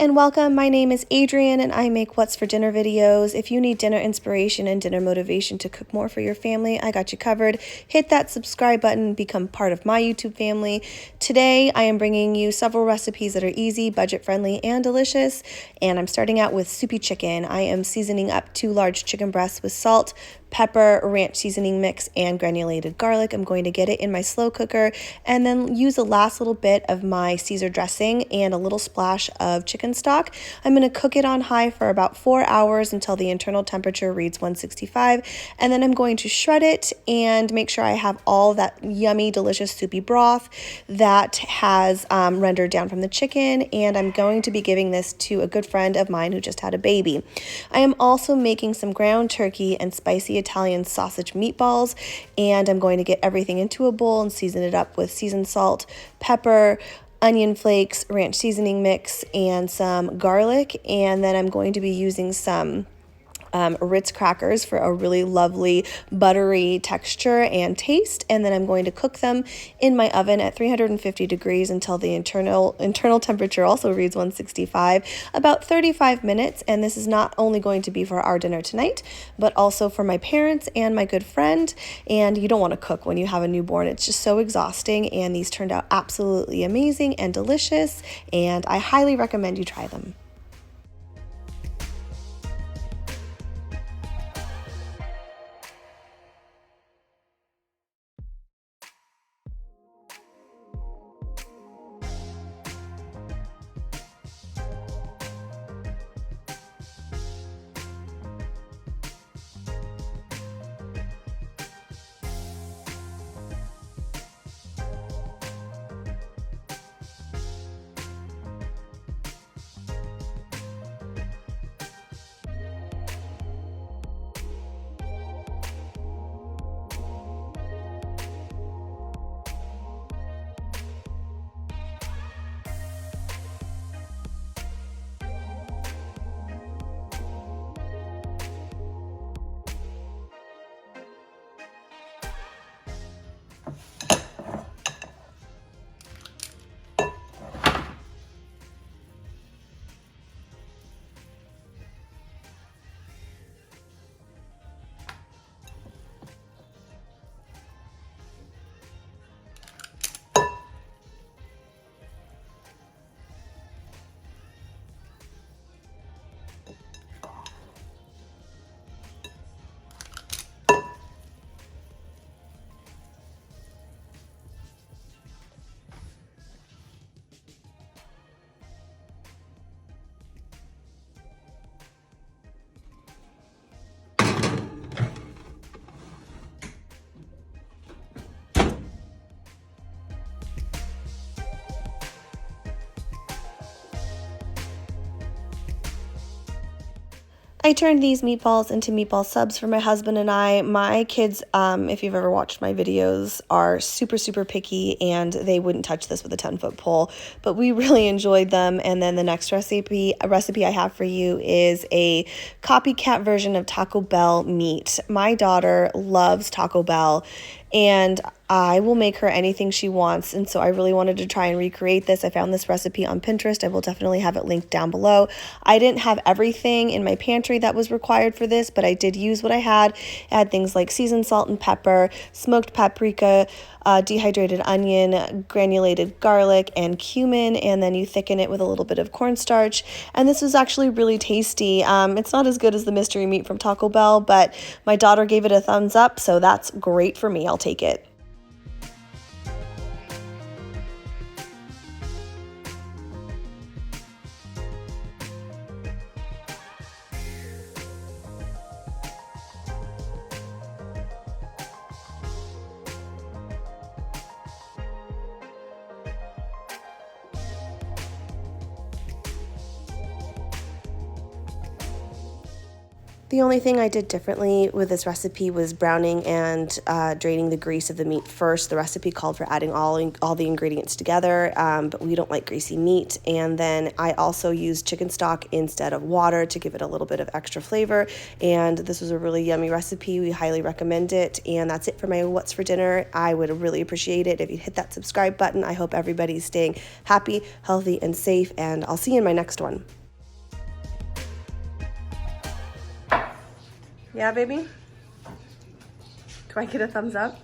and welcome. My name is Adrienne and I make What's for Dinner videos. If you need dinner inspiration and dinner motivation to cook more for your family, I got you covered. Hit that subscribe button, become part of my YouTube family. Today I am bringing you several recipes that are easy, budget friendly, and delicious. And I'm starting out with soupy chicken. I am seasoning up 2 large chicken breasts with salt, pepper, ranch seasoning mix, and granulated garlic. I'm going to get it in my slow cooker and then use the last little bit of my Caesar dressing and a little splash of chicken stock. I'm going to cook it on high for about 4 hours until the internal temperature reads 165, and then I'm going to shred it and make sure I have all that yummy, delicious soupy broth that has rendered down from the chicken, and I'm going to be giving this to a good friend of mine who just had a baby. I am also making some ground turkey and spicy Italian sausage meatballs, and I'm going to get everything into a bowl and season it up with seasoned salt, pepper, onion flakes, ranch seasoning mix, and some garlic. And then I'm going to be using some Ritz crackers for a really lovely buttery texture and taste, and then I'm going to cook them in my oven at 350 degrees until the internal temperature also reads 165, about 35 minutes. And this is not only going to be for our dinner tonight, but also for my parents and my good friend. And you don't want to cook when you have a newborn. It's just so exhausting, and these turned out absolutely amazing and delicious, and I highly recommend you try them. I turned these meatballs into meatball subs for my husband and I. My kids, if you've ever watched my videos, are super, super picky, and they wouldn't touch this with a 10-foot pole, but we really enjoyed them. And then the next recipe I have for you is a copycat version of Taco Bell meat. My daughter loves Taco Bell, and I will make her anything she wants, and so I really wanted to try and recreate this. I found this recipe on Pinterest. I will definitely have it linked down below. I didn't have everything in my pantry that was required for this, but I did use what I had. I had things like seasoned salt and pepper, smoked paprika, dehydrated onion, granulated garlic, and cumin, and then you thicken it with a little bit of cornstarch. And this was actually really tasty. It's not as good as the mystery meat from Taco Bell, but my daughter gave it a thumbs up, so that's great for me. I'll take it. The only thing I did differently with this recipe was browning and draining the grease of the meat first. The recipe called for adding all the ingredients together, but we don't like greasy meat. And then I also used chicken stock instead of water to give it a little bit of extra flavor. And this was a really yummy recipe. We highly recommend it. And that's it for my What's for Dinner. I would really appreciate it if you hit that subscribe button. I hope everybody's staying happy, healthy, and safe. And I'll see you in my next one. Yeah, baby? Do I get a thumbs up?